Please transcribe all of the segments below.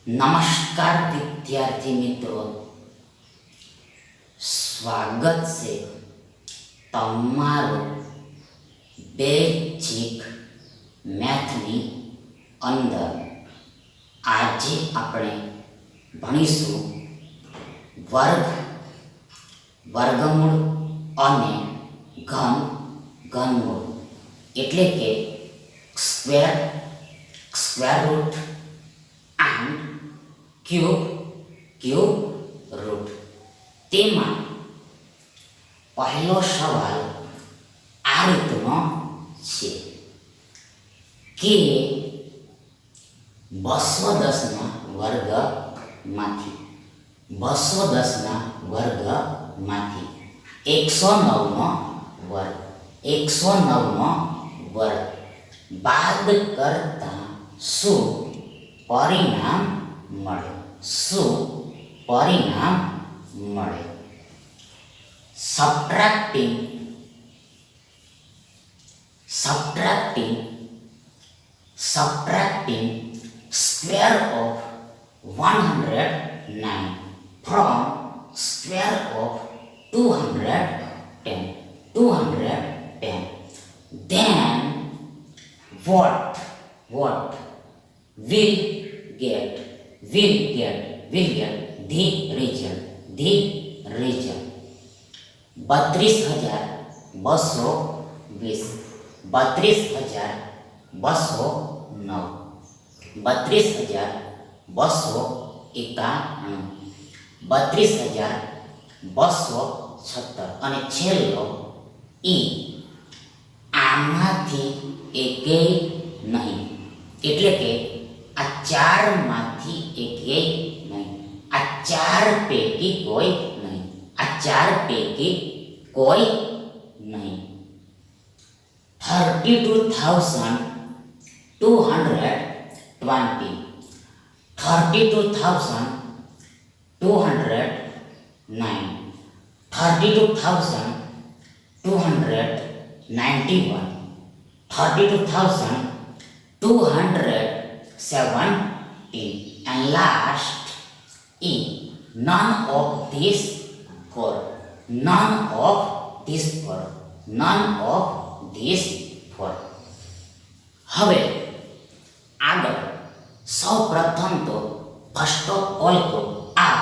नमस्कार विद्यार्थी मित्रों, स्वागत છે તમારું બેઝિક મેથની અંદર। આજે આપણે ભણીશું વર્ગ, વર્ગમૂળ અને ઘન, ઘનમૂળ એટલે કે square, square root and cube, cube root. તેમાં પહેલો સવાલ આ રીતનો છે કે 210 ના વર્ગમાંથી 109 નો વર્ગ બાદ કરતા શું પરિણામ મળે? subtracting square of 109 from square of 210, then what will get the result? 32,220, 32,209, 32,291, 32,276 અને છેલ્લો ઈ આમાંથી એકેય નહીં, એટલે કે આ ચારમાંથી એકેય નહીં, આ ચાર પૈકી કોઈ નહીં, 32,220, 32,209, 32,291, 32,270, and last is none of these four. હવે આગળ સૌ પ્રથમ તો ફર્સ્ટ ઓફ ઓલ તો આ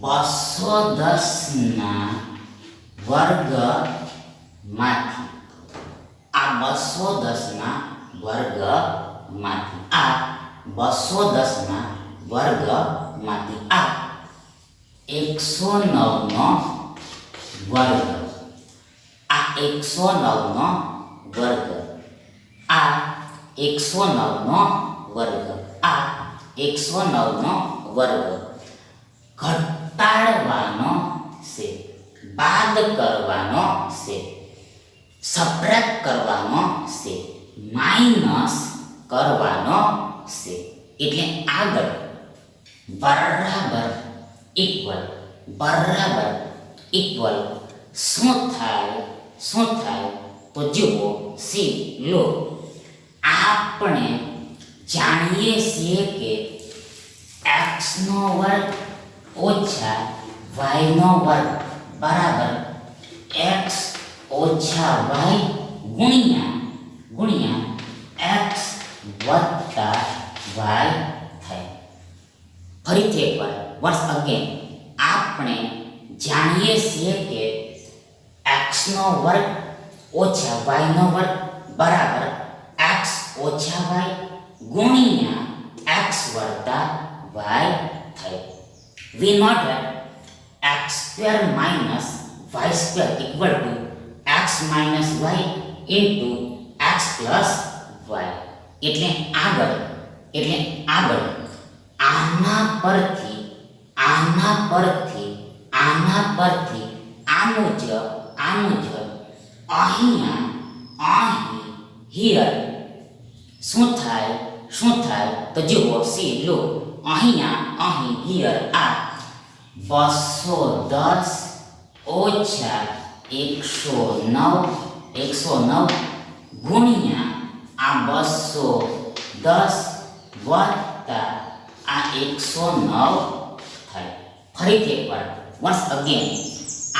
210 ના વર્ગમાંથી આ 210 ના વર્ગમાંથી આ 210 ના વર્ગમાંથી આ 109 નો વર્ગ, આ 109 નો વર્ગ, આ 109 નો વર્ગ, આ 109 નો વર્ગ ઘટાડવાનો છે, બાદ કરવાનો છે, સબટ્રેક્ટ કરવાનો છે, માઇનસ કરવાનો છે, એટલે આગળ બરાબર ઇક્વલ શું થાય તો જુઓ, સી લો, આપણે જાણીએ છીએ કે x નો વર્ગ ઓછા y નો વર્ગ બરાબર x ઓછા y ગુણ્યા x વત્તા y થાય। ફરીથી એકવાર once again આપણે જાણીએ છીએ કે x નો વર્ગ ઓછા y નો વર્ગ બરાબર x ઓછા y ગુણ્યા x વત્તા y થાય। we know that x square minus y square equal to x minus y into x plus y। એટલે આગળ આના પરથી આ મુજબ અહીં હિયર શું થાય તો જુઓ, સી લો, અહીં હિયર આ 210 ઓછા 109 ગુણ્યા આ 210 વત્તા આ 109 થાય. ફરીથી એકવાર once again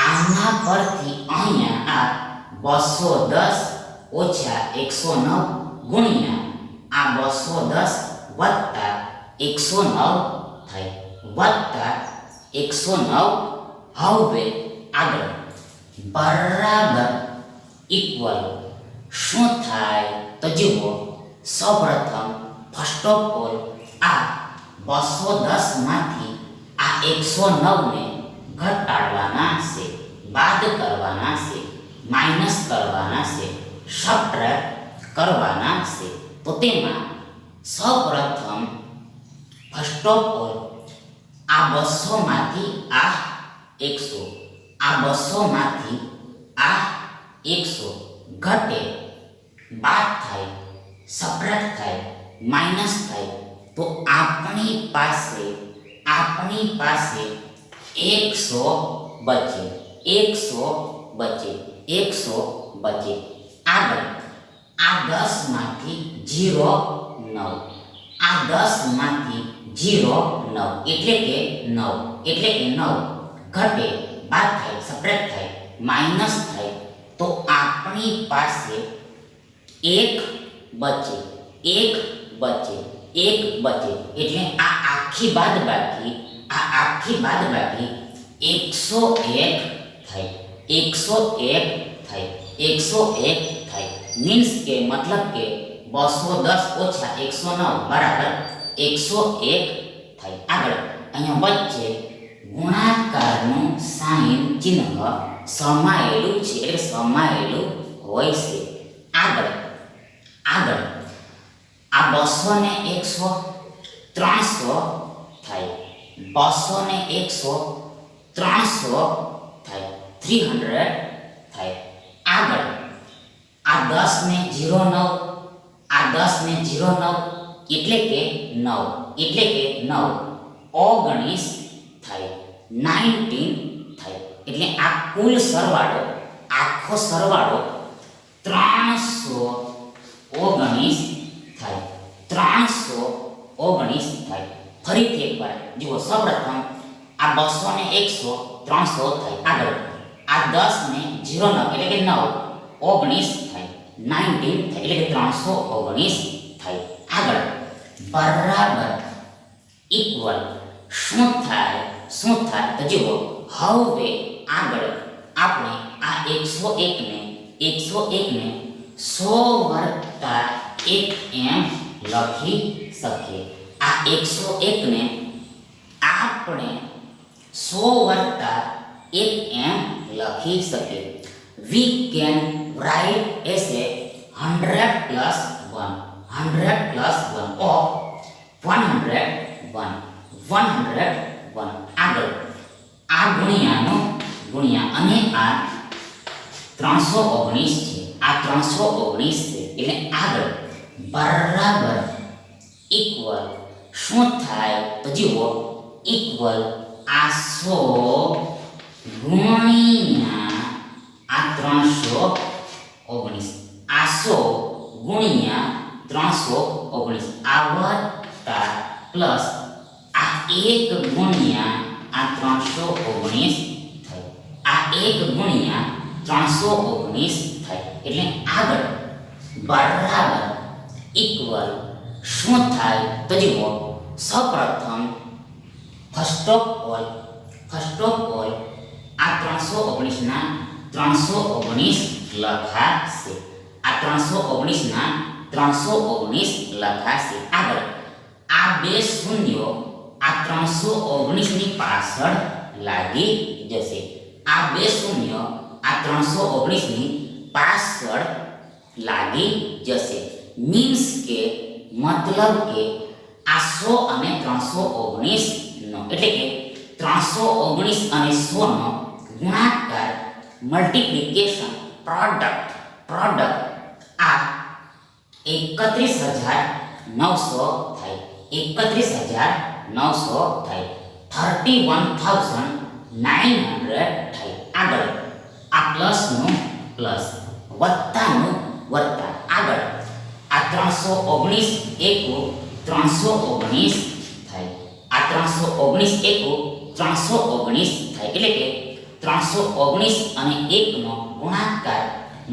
આના પરથી અહીંયા આ 210 ઓછા 109 ગુણ્યા આ 210 વત્તા 109 થાય વત્તા 109. હવે આગળ બરાબર ઇક્વલ શું થાય તો જુઓ. સૌપ્રથમ ફર્સ્ટ ઓફ ઓલ આ 210 માંથી આ 109 ને ઘટાડવાના છે, બાદ કરવાના છે, માઇનસ કરવાના છે, સબટ્રેક્ટ કરવાના છે. તો તેમાં સૌપ્રથમ ફર્સ્ટ ઓફ ઓલ આ 200 માંથી આ 100, આ 200 માંથી આ 100 ઘટે, બાદ થાય, સબટ્રેક્ટ થાય, માઇનસ થાય. તો આપણી પાસે 100 બચે, 100 બચે, 100 બચે. આગળ આ 10 માંથી 0 9, આ 10 માંથી 0 9 એટલે કે 9 ઘટે, બાદ થાય, સબટ્રેક્ટ થાય, માઇનસ થાય. તો આપણી પાસે 1 બચે, 1 બચે, 1 બચે. એટલે આ આખી બાદબાકી 101 થાય, 101 થાય, 101 થાય. મીન્સ કે મતલબ કે 210 ઓછા 109 બરાબર 101 થાય. આગળ અહીંયા વચ્ચે ગુણાકારનું સાઇન ચિહ્ન સમાયેલું છે, એટલે સમાયેલું હોય છે. આગળ આ 200 ને 100 300 થાય, 200 ને 100 300 થાય, 300 થાય. આગળ આ 10 ને 09, આ 10 ને 09 એટલે કે 9 19 થાય, 19 થાય. એટલે આ કુલ સરવાળો, આખો સરવાળો 319 થાય, 319 થાય. ફરીથી એકવાર જુઓ. સૌપ્રથમ આ 200 ને 100 300 થાય. આગળ આ 10 ને 09 એટલે કે 9 19 થાય, 19 થાય એટલે કે 319 થાય. આગળ બરાબર ઇક્વલ શું થાય તો જુઓ. હવે આગળ આપણે આ 101 ને 100 વત્તા 1 એમ લખી શકીએ. આ 101 ને આપણે 100 વત્તા 1 એમ લખી શકીએ. We can write as a 100 plus 1 of 101. આગળ આ ગુણ્યાનો ગુણ્યા અને આ 319 છે, આ 319 છે. એટલે આગળ બરાબર ઇક્વલ શું થાય તો જુઓ. ઇક્વલ આ 100 ગુણ્યા આ 319, આ 100 ગુણ્યા 319 આ વત્તા પ્લસ આ 1 ગુણ્યા આ 319 થાય, આ 1 ગુણ્યા 319 થાય. એટલે આગળ બરાબર ઇક્વલ શું થાય તો જુઓ. સૌપ્રથમ ફર્સ્ટ ઓફ ઓલ આ 319 ના 319 લખાશે, આ 319 ના 319 લખાશે. આગળ આ બે શૂન્યો આ 319 ની પાછળ લાગી જશે, આ બે શૂન્યો આ 319 ની પાછળ લાગી જશે. મીન્સ કે મતલબ કે આ 100 અને 319 નો એટલે કે 319 અને 100 નો ગુણાકાર, મલ્ટીપ્લિકેશન, પ્રોડક્ટ આ 31900 થાય, 31900 થાય, 31900 થાય. આગળ આ પ્લસનું પ્લસ, વત્તાનું વત્તા. આગળ આ 319 એકુ 319 થાય, 519 એકુ 319 થાય. એટલે કે 319 અને 1 નો ગુણાકાર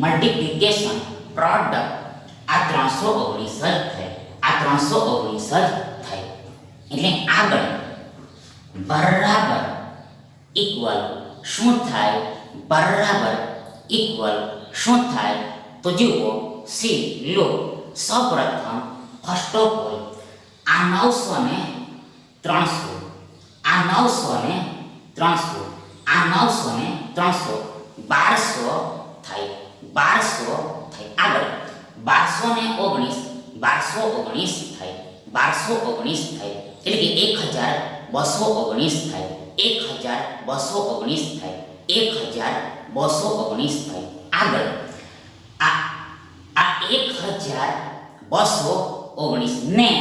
મલ્ટીપ્લિકેશન પ્રોડક્ટ આ 319 જ થાય. આ 319 જ થાય. એટલે આગળ બરાબર ઇક્વલ શું થાય? બરાબર ઇક્વલ શું થાય? તો જુઓ, સી લો. સૌપ્રથમ ફર્સ્ટ ઓફ ઓલ આ 900 ને 300, આ 900 ને 300, આ 900 ને 300 1200 થાય. 1200 થાય. આગળ 1219 1219 થાય. 1219 થાય. એટલે કે 1219 થાય. 1219 થાય. 1219 થાય. આગળ આ 1219 ને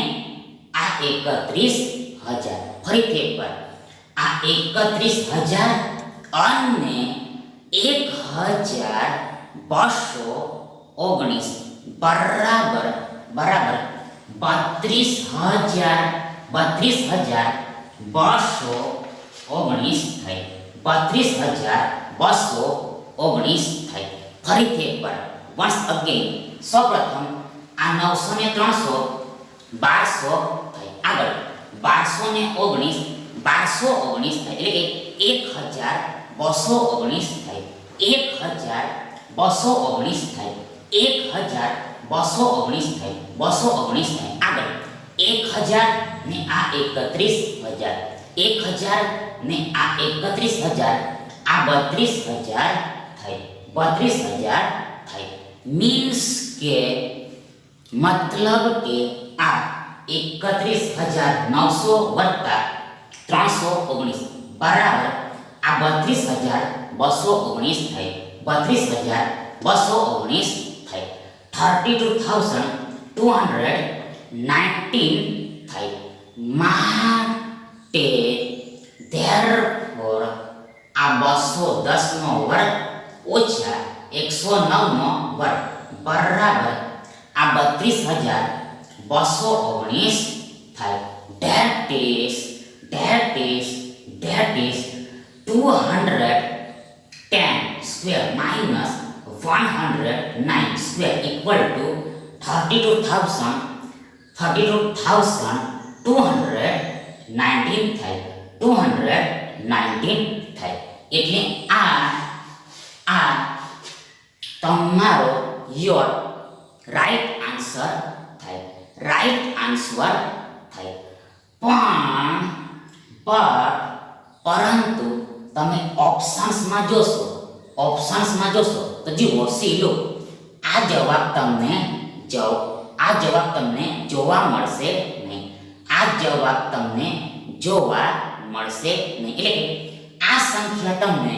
આ 31000. ફરીથી એકવાર આ 31000 અને 1219 બરાબર 32219 થાય. 32219 થાય. ફરીથી એકવાર વન્સ અગેન. સૌપ્રથમ આ 900 ને 300 1200 થાય. આગળ 1219 1219 થાય. એટલે કે 1219 થાય. 1219 થાય. 1219 થાય. 219 થાય. આગળ 1000 ને આ 31000, 1000 ને આ 31000, આ 32000 થાય. 32000 થાય. મીન્સ કે મતલબ કે આ 31900 વત્તા 319 બરાબર આ 32219 થાય. 32219 થાય. 32219 થાય. માટે therefore આ 210 નો વર્ગ ઓછા 109 નો વર્ગ બરાબર આ 32219 થાય. that is 210 square minus 109 square equal to 32,219 થાય. 219 થાય. એટલે આ તમારો યોર રાઈટ આન્સર થાય. રાઈટ આન્સર થાય. પરંતુ તમે ઓપ્શન્સમાં જોશો તો જુઓ, સી લો. આ જવાબ તમને જોવા મળશે નહીં. આ જવાબ તમને જોવા મળશે નહીં. એટલે કે આ સંખ્યા તમને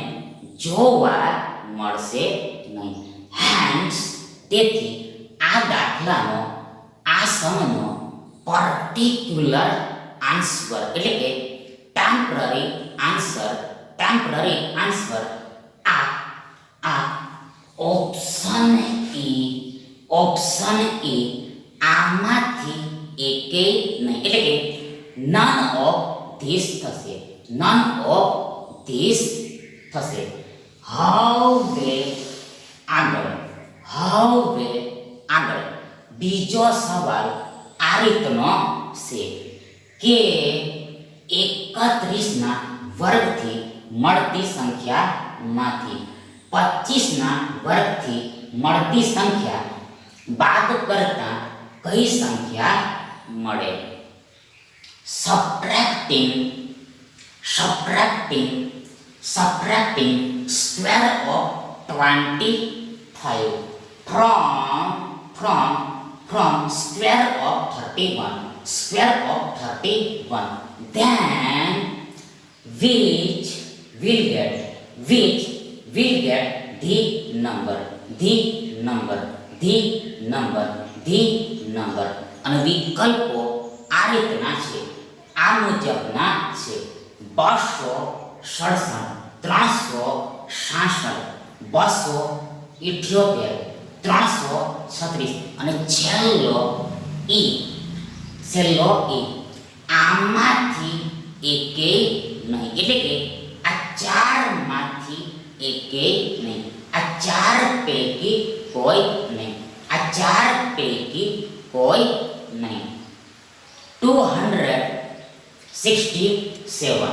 જોવા મળશે નહીં. હેન્સ તેથી આ દાખલાનો આ સમનો પર્ટિક્યુલર આન્સર એટલે કે ટેમ્પરરી આન્સર આ ઓપ્શન ઈ આમાંથી એકેય નહીં. એટલે કે નન ઓફ ધીસ થશે. હવે આગળ બીજો સવાલ આ રીતનો છે કે 31 ના વર્ગથી મળતી સંખ્યામાંથી 25 ના વર્ગથી મળતી સંખ્યા બાદ કરતા કઈ સંખ્યા મળે? subtracting square of 25 from square of 31, then which will get the number અને વિકલ્પો આ રીતના છે, આ મુજબના છે: 267, 366, 278, 336 અને છેલ્લો ઈ. આમાંથી એક એટલે કે આ ચારમાંથી એકેય નહીં, આ ચાર પૈકી કોઈ નહીં, આ ચાર પૈકી કોઈ નહીં. 267,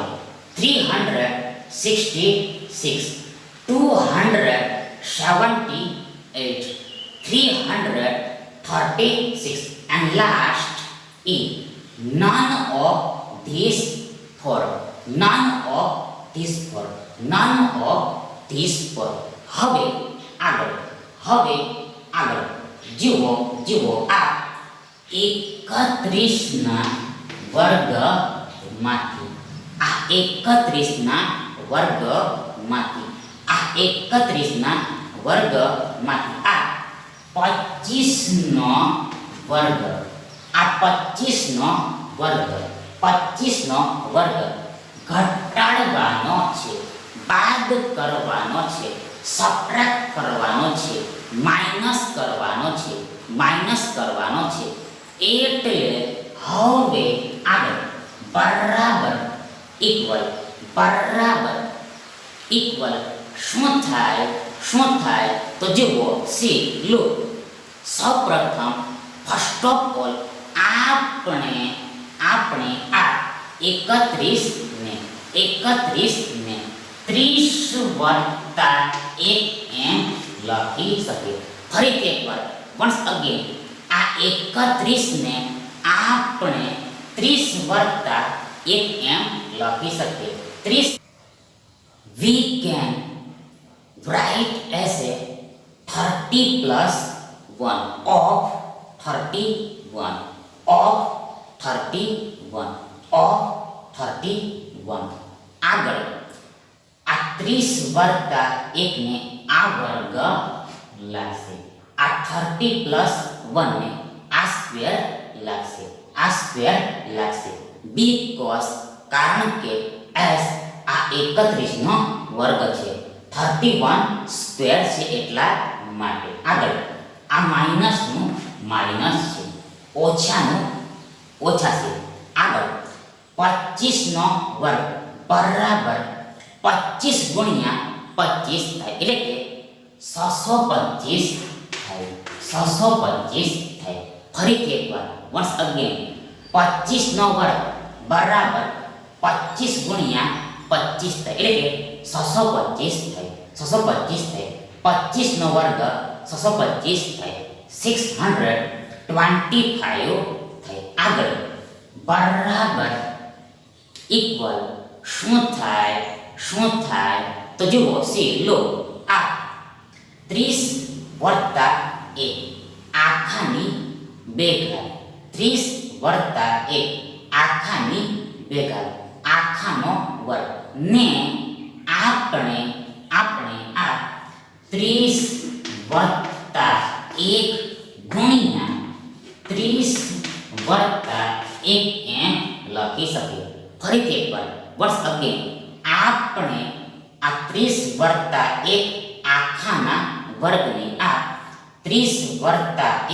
366, 278, 336, and last is none of these four. None of these four. None of these four. હવે આગળ જુઓ આ 31 ના વર્ગમાંથી આ 31 ના વર્ગમાંથી આ 25 નો વર્ગ આ 25 નો વર્ગ ઘટાડવાનો છે, બાદ કરવાનો છે, સબટ્રેક્ટ કરવાનો છે, માઇનસ કરવાનો છે. એટલે હવે આગળ બરાબર ઇક્વલ શું થાય તો જુઓ, સી લો. સૌપ્રથમ ફર્સ્ટ ઓફ ઓલ આપણે આ 31 ને 30 વત્તા 1 એમ લખી શકીએ. ફરીથી એકવાર વન્સ અગેન આ 31 ને આપણે 30 વત્તા 1 એમ લખી શકીએ. 30 we can write as a 30 plus 1 of 31 આગળ આ 30 વત્તા 1 ને આ વર્ગ લાગશે, આ 30 plus 1 ને આ સ્ક્વેર લાગશે. બીકોઝ કારણ કે s આ 31 નો વર્ગ છે, 31 સ્ક્વેર છે એટલા માટે. આગળ આ માઇનસનું માઇનસ છે, ઓછાનું ઓછા છે. આગળ 25 નો વર્ગ બરાબર 25 ગુણ્યા 25 થાય, એટલે કે 625 થાય. ફરીથી એકવાર વન્સ અગેન 25 નો વર્ગ બરાબર 25 ગુણ્યા 25 થાય, એટલે કે 625 થાય. 25 નો વર્ગ 625 થાય, 625 થાય. આગળ બરાબર ઇક્વલ શું થાય તો જુઓ, સી લો. આ 30 વત્તા 1 આખાની 2 ઘાત, 30 વત્તા 1 આખાની 2 ઘાત, આખાનો વર્ગ ને આપણે આ 30 વત્તા 1 ગુણ્યા 30 વત્તા 1 એમ લખી શકીએ. ફરીથી એકવાર વન્સ અગેન આપણે આ 30 વત્તા 1 આખાના વર્ગને આ 30 વત્તા 1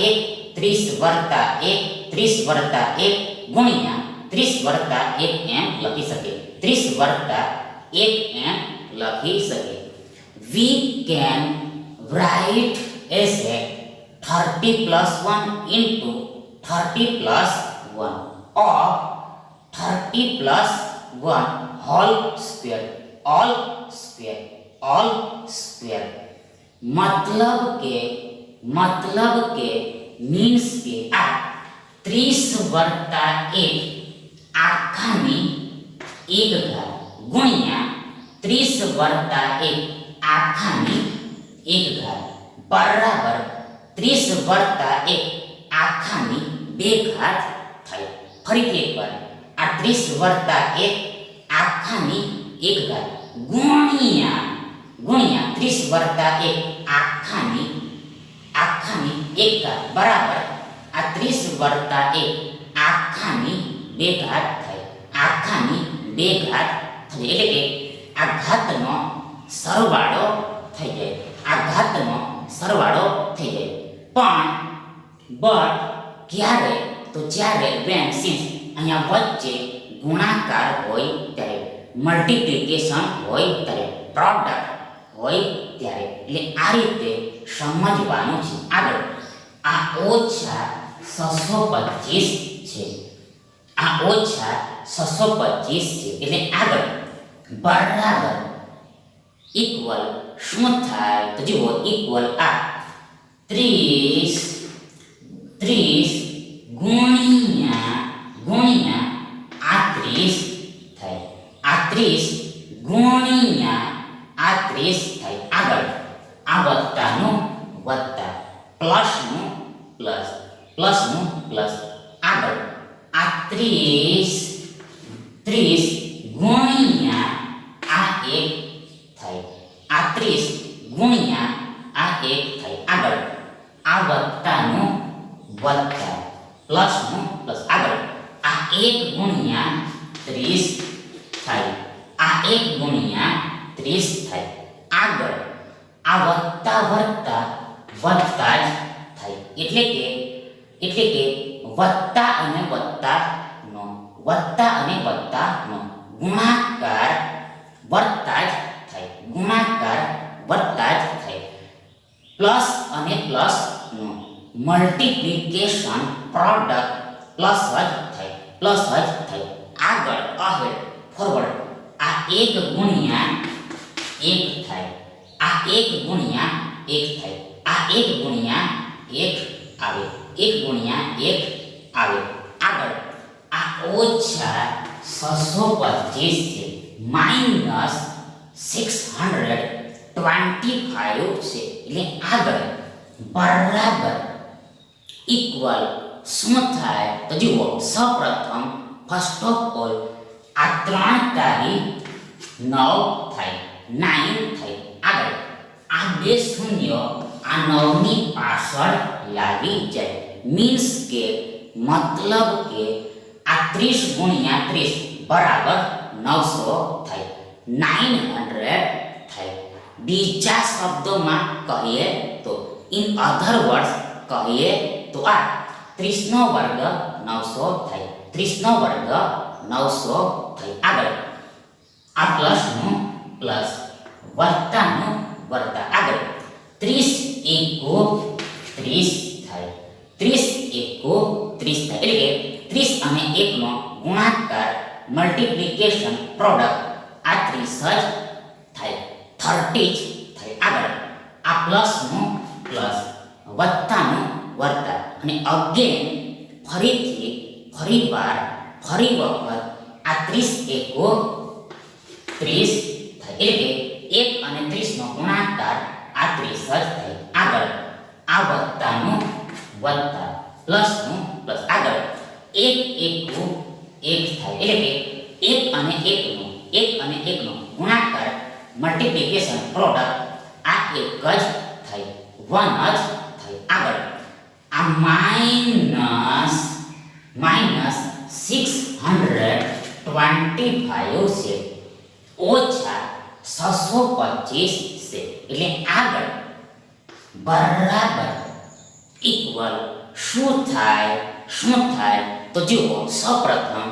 30 વત્તા 1 30 વત્તા 1 ગુણ્યા 30 વત્તા 1 એમ લખી શકીએ. 30 વત્તા 1 એમ લખી શકીએ. We can write as a 30 plus 1 into 30 plus 1 or 30 plus 1 whole square. मतलब के मीन्स के आ 30 वत्ता 1 आखानी 1 घात गुणिया 30 वत्ता 1 आखानी 1 घात बराबर 30 वत्ता 1 आखानी 2 घात થાય. ફરીથી એકવાર આ 30 વત્તા 1 આખાની 1 ઘાત ગુણ્યા 30 વત્તા 1 આખાની 1 ઘાત બરાબર આ 30 વત્તા 1 આખાની 2 ઘાત થાય. આખાની 2 ઘાત થાય એટલે કે આ ઘાતનો સરવાળો થઈ જાય. આ ઘાતનો સરવાળો થઈ જાય. પણ ક્યારે તો જ્યારે when since અહીંયા વચ્ચે ગુણાકાર હોય ત્યારે મલ્ટિપ્લિકેશન હોય ત્યારે, પ્રોડક્ટ હોય ત્યારે. એટલે આ રીતે સમજવાનું છે. આગળ આ ઓછા 625 છે, આ ઓછા 625 છે. એટલે આગળ બરાબર ઇક્વલ શું થાય તો જુઓ, ઇક્વલ આ 30 ગુણ્યા આ 30 થાય, આ 30 ગુણ્યા આ 30 થાય. આગળ આ વત્તાનું વત્તા, પ્લસનું પ્લસ, પ્લસનું પ્લસ. આગળ આ 30 ગુણ્યા આ 1 થાય, આ 30 ગુણ્યા આ 1 થાય. આગળ આ વત્તાનું વત્તા, પ્લસનું પ્લસ. આગળ આ 1 ગુણ્યા 30 થાય, આ 1 ગુણ્યા 30 થાય. આગળ આ વત્તા વત્તા વત્તા જ થાય. એટલે કે વત્તા અને વત્તાનો ગુણાકાર વત્તા જ થાય, ગુણાકાર વત્તા જ થાય. પ્લસ અને પ્લસનો મલ્ટિપ્લિકેશન પ્રોડક્ટ પ્લસ જ થાય, પ્લસ જ થાય. આગળ અહેડ ફોરવર્ડ આ 1 ગુણ્યા 1 થાય, આ 1 ગુણ્યા 1 થાય, આ 1 ગુણ્યા 1 આવે, 1 ગુણ્યા 1 આવે. આગળ આ ઓછા 625 છે, માઇનસ 625 છે. એટલે આગળ બરાબર ઇક્વલ શું થાય તો જુઓ, સૌપ્રથમ ફર્સ્ટ ઓફ ઓલ આ 3 તારી 9 થાય, 9 થાય. આગળ આ 2 શૂન્ય આ 9 ની પાછળ લાગી જાય, મીન્સ કે મતલબ કે આ 30 ગુણ્યા 30 બરાબર 900 થાય, 900 થાય. બીજા શબ્દોમાં કહીએ તો, ઇન અધર વર્ડ્સ કહીએ તો આ 30 નો વર્ગ 900 થાય, 30 નો વર્ગ 900 થાય. આગળ આ પ્લસનું પ્લસ, વત્તાનું વત્તા. આગળ 30 એકુ 30 થાય, 30 એકુ 30 થાય. એટલે કે 30 અને 1 નો ગુણાકાર મલ્ટિપ્લિકેશન પ્રોડક્ટ આ 30 જ થાય, 30 જ થાય. આગળ આ પ્લસનું પ્લસ, વત્તાનું વત્તા. અને અગેન ફરી વખત આ 30 એકુ 30 થાય. એટલે કે 1 અને 30 નો ગુણાકાર આ 30 જ થાય. આગળ આ વત્તાનું વત્તા, પ્લસનું પ્લસ. આગળ 1 એકુ 1 થાય. એટલે કે 1 અને 1 નો ગુણાકાર મલ્ટિપ્લિકેશન પ્રોડક્ટ આ 1 જ થાય, 1 જ થાય. આગળ આ માઇનસ 625 છે, ઓછા 625 છે. એટલે આગળ બરાબર ઇક્વલ શું થાય તો જુઓ, સૌપ્રથમ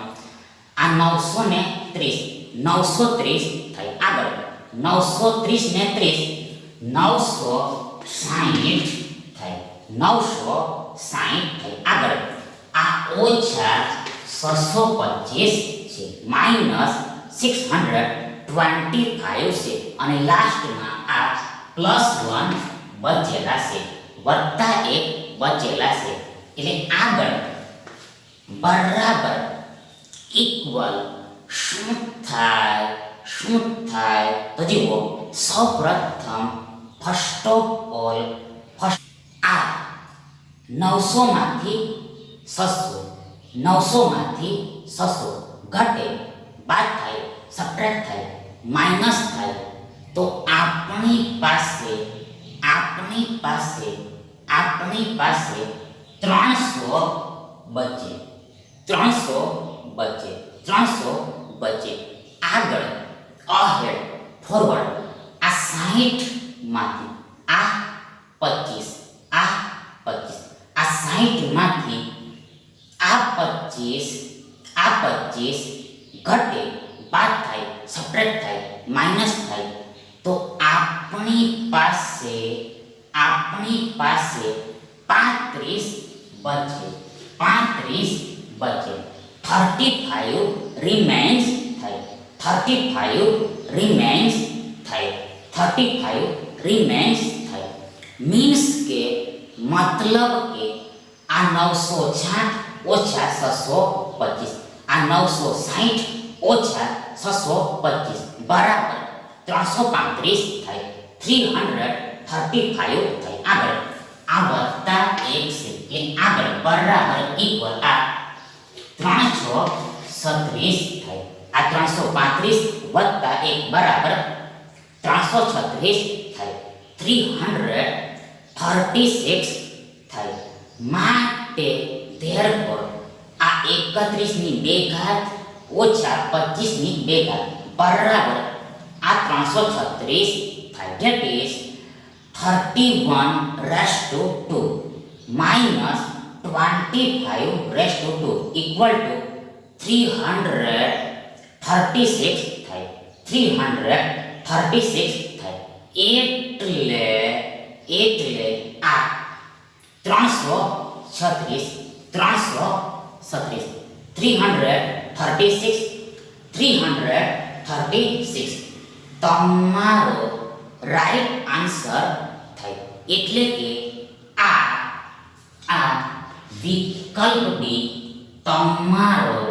આ 930 થાય. આગળ 930 ને 30 960 થાય, 960 થાય. આગળ આ ઓછા 625 છે, માઇનસ 625 છે. અને લાસ્ટમાં આ પ્લસ 1 બચેલા છે, વત્તા 1 બચેલા છે. એટલે આગળ બરાબર ઇક્વલ શું થાય તો જુઓ, સૌપ્રથમ ફર્સ્ટ ઓફ ઓલ આ 900 માંથી 600 ઘટે, બાદ થાય, સબટ્રેક્ટ થાય, માઇનસ થાય. તો આપણી પાસે 300 બચે. આગળ અહેડ ફોરવર્ડ આ 60 માંથી આ 25 આ 60 માંથી આ 25 ઘટે, બાદ થાય, સબટ્રેક્ટ થાય, માઇનસ થાય, તો આપણી પાસે 35 બચે. 35 બચે. 35 રિમેન્સ થાય. 35 રિમેન્સ થાય. 35 રિમેન્સ થાય. મીન્સ કે મતલબ કે આ 960 ઓછા 625, આ 960 ઓછા 625 બરાબર 335 થાય. 335 થાય. આગળ આ વત્તા 1 છે એટલે આગળ બરાબર ઇક્વલ આ 336 થાય. આ 335 વત્તા 1 બરાબર 336 થાય. 336 થાય. માટે therefore આ 31 ની 2 ઘાત ઓછા 25 ની 2 ઘાત બરાબર આ 336 થાય. That is 31 raised to 2 minus 25 raised to 2 equal to 336 થાય. 336 થાય. એટલે આ 336 તમારો રાઈટ આન્સર થાય. એટલે કે આ વિકલ્પ ડી તમારો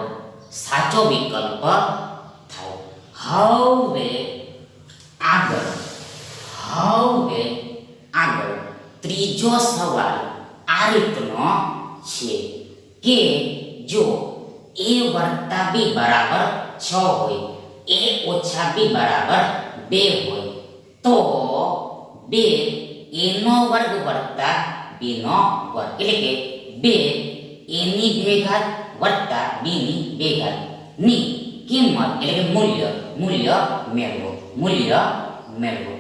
સાચો વિકલ્પ થાય. હવે આગળ ત્રીજો સવાલ આ રીતનો છે કે જો a વત્તા b બરાબર 6 હોય, a ઓછા b બરાબર 2 હોય, તો 2 a નો વર્ગ વત્તા b નો વર્ગ એટલે કે 2 a ની 2 ઘાત વત્તા b ની 2 ઘાત ની કિંમત એટલે કે મૂલ્ય મેળવો.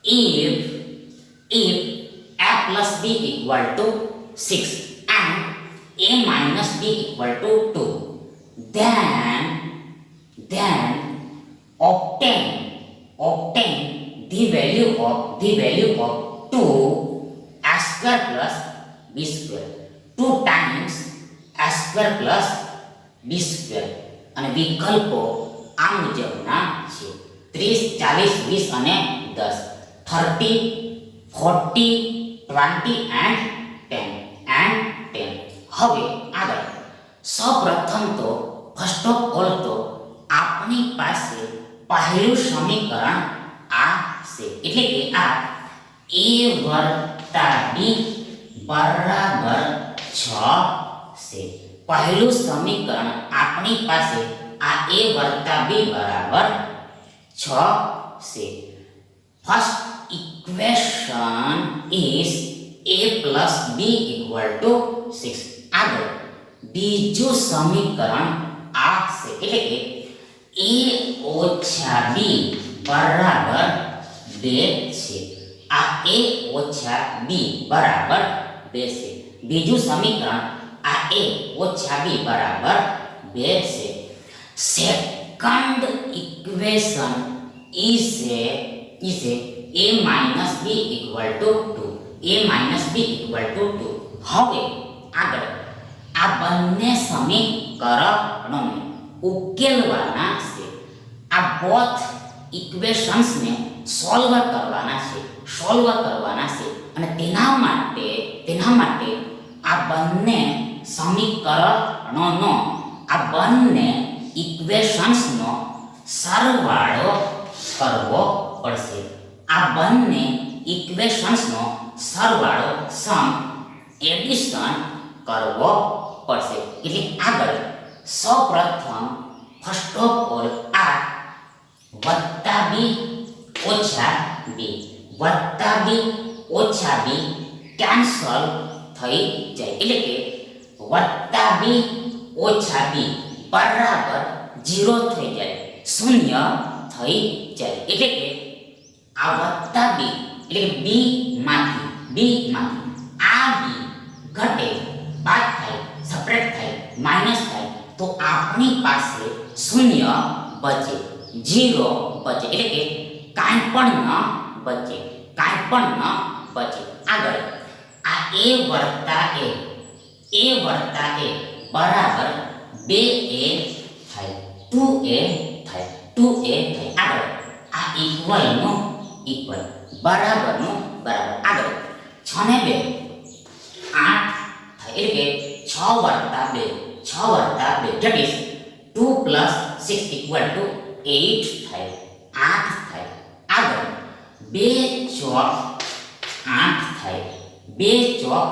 If a plus b equal to 6 and a minus b equal to 2, then obtain the value of 2 a square plus b square, 2 times a square plus b square. અને વિકલ્પો આ મુજબના છે 30, 40, 20 અને 10, 30, 40, 20 and 10. હવે આગળ સૌપ્રથમ તો ફર્સ્ટ ઓફ ઓલ તો આપણી પાસે પહેલું સમીકરણ આ છે એટલે કે આ a વત્તા b બરાબર 6 છે. પહેલું સમીકરણ આપણી પાસે આ a વત્તા b બરાબર 6 છે. First equation is a plus b equal to 6. આગળ બીજું સમીકરણ આ છે એટલે કે a ઓછા b બરાબર 2 છે. આ a ઓછા b બરાબર 2 છે. બીજું સમીકરણ આ a ઓછા b બરાબર 2 છે. Second equation is a minus b equal to 2. હવે આગળ આ બંને સમીકરણોને ઉકેલવાના છે. આ બોથ ઇક્વેશન્સને સોલ્વ કરવાના છે અને તેના માટે આ બંને સમીકરણોનો આ બંને ઇક્વેશન્સનો સરવાળો કરવો પડશે. આ બંને ઇક્વેશન્સનો સરવાળો સમ એડિશન કરવો પડશે. એટલે આગળ સૌપ્રથમ ફર્સ્ટ ઓફ ઓલ આ વત્તા b ઓછા b કેન્સલ થઈ જાય એટલે કે વત્તા b ઓછા b બરાબર 0 થઈ જાય, શૂન્ય થઈ જાય. એટલે કે આ વત્તા b એટલે કે b માંથી આ b ઘટે, બાદ થાય, સપરેટ થાય, માઇનસ થાય તો આપણી પાસે શૂન્ય બચે, 0 બચે, એટલે કે કાંઈ પણ ન બચે, કાંઈ પણ ન બચે. આગળ આ a વત્તા a બરાબર 2a થાય, 2a થાય, 2a થાય. આગળ આ ઇક્વલનું ઇક્વલ, બરાબરનું બરાબર. આગળ 6 ને 2 8 થાય, એટલે કે 6 વત્તા 2 that is 2 plus 6 equal to 8 થાય, 8 થાય. આગળ 2 ચોક 8 થાય, 2 ચોક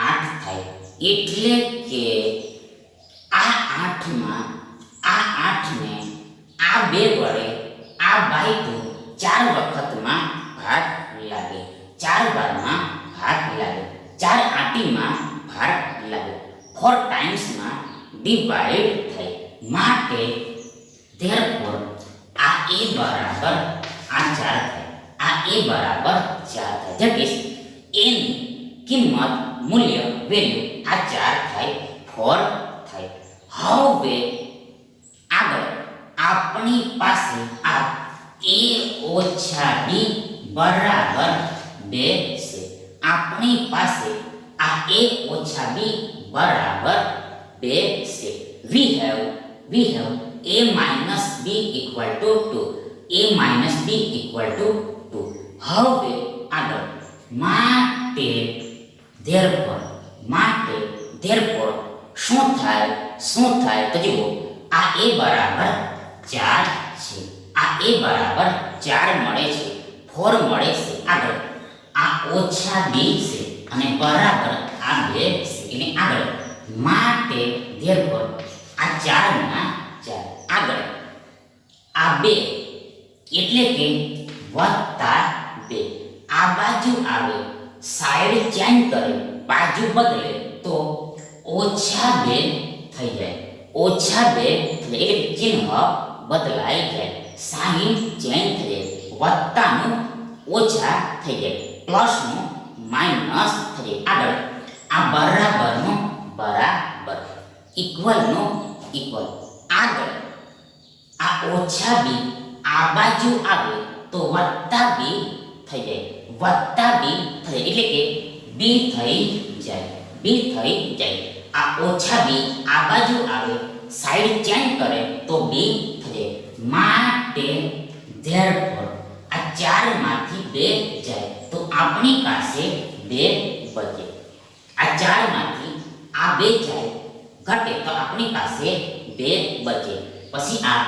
8 થાય, એટલે કે આ 8માં આ 8ને આ 2 વડે આ બાય 2 4 વખતમાં ભાગ લાગે, 4 બારમાં ભાગ લાગે, 4 આટીમાં ભાગ લાગે, 4 ટાઈમ્સમાં ડિવાઈડ થાય. માટે therefore આ a બરાબર આ 4 થાય, આ a બરાબર 4 થાય. that is a ની કિંમત, મૂલ્ય, વેલ્યુ આ 4 થાય, 4 થાય. હવે આગળ આપણી પાસે આ a ઓછા b બરાબર 2 છે. આપણી પાસે આ a ઓછા b બરાબર 2 છે. we have a minus b equal to 2, a minus b equal to 2. હવે આગળ માટે therefore શું થાય તો જુઓ, આ a બરાબર 4 છે, આ a બરાબર 4 મળે છે, 4 મળે છે. આગળ આ ઓછા b છે અને બરાબર આ 2 છે, એટલે આગળ માટે therefore આ 4 ના 4. આગળ આ 2 એટલે કે વત્તા 2, આ બાજુ આવે, સાઈડ ચેન્જ કરે, બાજુ બદલે તો ઓછા 2 થઈ જાય, ઓછા 2 એટલે ચિહ્ન બદલાઈ જાય, સાઈન ચેન્જ થઈ જાય, વત્તાનું ઓછા થઈ જાય, પ્લસનું માઇનસ થઈ જાય. આગળ આ બરાબરનું બરાબર, ઇક્વલનું ઇક્વલ. આગળ આ ઓછા b આ બાજુ આવે તો વત્તા b થઈ જાય, વત્તા b થઈ જાય, એટલે કે b થઈ જાય. આ ઓછા b આ બાજુ આવે, સાઈડ ચેન્જ કરે તો b થઈ જાય. માટે therefore આ 4 માંથી 2 જાય તો આપણી પાસે 2 બચે. આ 4 માંથી આ 2 જાય, ઘટે તો આપણી પાસે 2 બચે. પછી આ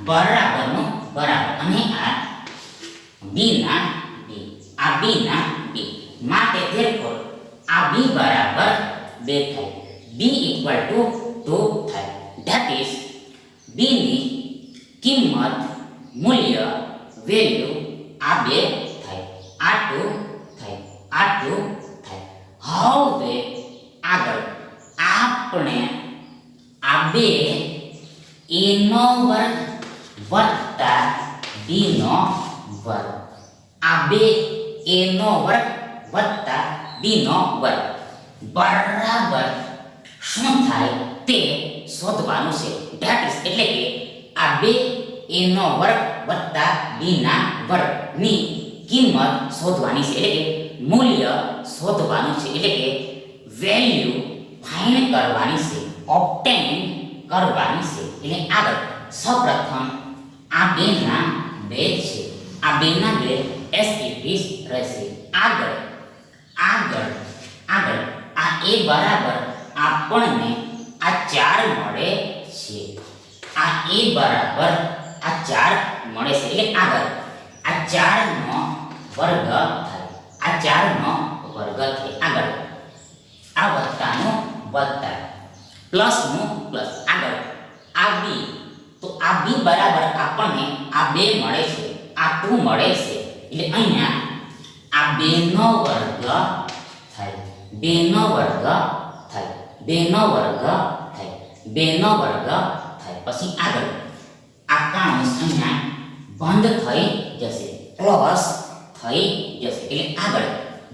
બરાબરનું બરાબર અને આ b ના b, આ b ના b. માટે therefore આ b બરાબર 2 થાય, b equal to 2 થાય. that is b ની કિંમત, મૂલ્ય, વેલ્યુ આ 2 થાય, આ 2 થાય, આ 2 થાય. હવે આગળ આપણે આ 2 a નો વર્ગ વત્તા b નો વર્ગ, આ 2 a નો વર્ગ વત્તા b નો વર્ગ બરાબર શું થાય તે શોધવાનું છે. that is એટલે કે આ 2 a નો વર્ગ વત્તા b ના વર્ગની કિંમત શોધવાની છે, એટલે કે મૂલ્ય શોધવાનું છે, એટલે કે વેલ્યુ ફાઇન્ડ કરવાની છે, ઓબ્ટેન કરવાની છે. એટલે આગળ સૌપ્રથમ આ 2 ના 2 છે, આ 2 ના 2 as it is રહેશે. આગળ આ a બરાબર આપણને આ 4 મળે છે, આ a બરાબર આ 4 મળે છે, એટલે આગળ આ 4 નો વર્ગ થાય, આ 4 નો વર્ગ થાય. આગળ આ વત્તાનું વત્તા, પ્લસનું પ્લસ. આગળ આ b, તો આ b બરાબર આપણને આ 2 મળે છે, આ 2 મળે છે, એટલે અહીંયા આ 2 નો વર્ગ થાય, 2 નો વર્ગ થાય, 2 નો વર્ગ થાય, 2 નો વર્ગ થાય. પછી આગળ આ કાઉન્સ અહીંયા બંધ થઈ જશે, પ્લસ થઈ જશે, એટલે આગળ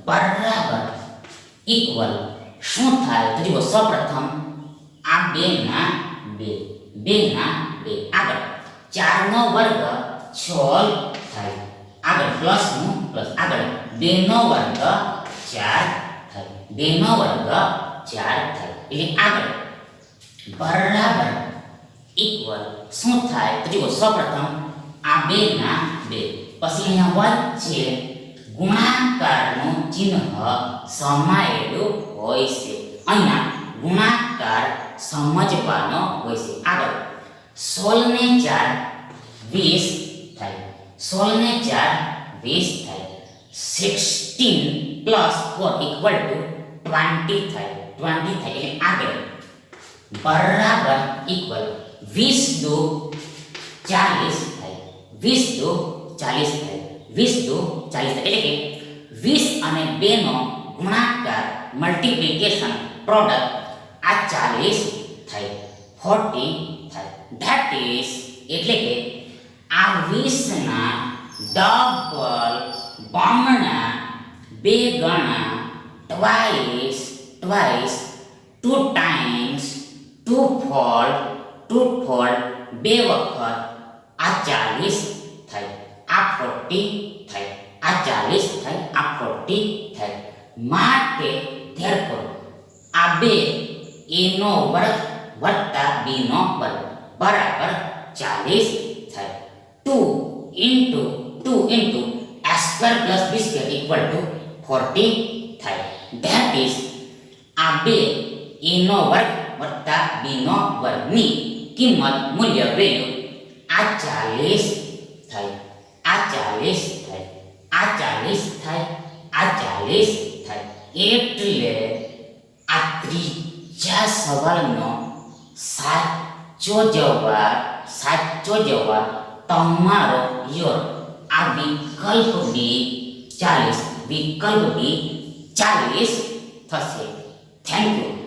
બરાબર ઇક્વલ શું થાય તો જુઓ, સૌપ્રથમ આ આ 2 ના 2 2 ના 2 આગળ 4 નો વર્ગ 6 થાય આગળ પ્લસ નું પ્લસ આગળ 2 નો વર્ગ 4 થાય 2 નો વર્ગ 4 થાય એટલે આગળ બરાબર ઇક્વલ શું થાય તો જુઓ સૌપ્રથમ આ 2 ના 2 પછી અહીંયા વચ્ચે ગુણાકારનું ચિહ્ન સમાયેલું હોય છે અહીંયા ગુણાકાર સમજવાનો હોય છે આગળ 16 ને 4 20 થાય 16 ને 4 20 થાય 16 plus 4 equal to 20 થાય 20 થાય એટલે આગળ બરાબર ઇક્વલ 20 દો 40 થાય 20 દો 40 થાય 20 દો 40 થાય એટલે કે 20 અને 2 નો ગુણાકાર મલ્ટીપ્લિકેશન પ્રોડક્ટ આ 40 થાય 40 થાય ધેટ ઇઝ એટલે કે આ 20 ના ડબલ બમણા 2 ગણા ટ્વાઇસ 2 times 2 fold 2 વખત આ 40 થાય આ 40 થાય આ 40 થાય આ 40 થાય માટે therefore આ 2 a નો વર્ગ વત્તા b નો વર્ગ બરાબર 40 થાય 2 into a square plus b square equal to 40 થાય that is આ 2 a નો વર્ગ વત્તા b નો વર્ગની કિંમત મૂલ્ય વેલ્યુ આ 40 થાય આ 40 થાય આ 40 થાય આ 40 થાય એટલે આ ત્રીજા સવાલનો સાચો જવાબ તમારો યોર આ વિકલ્પ બી 40 થશે થેન્ક યુ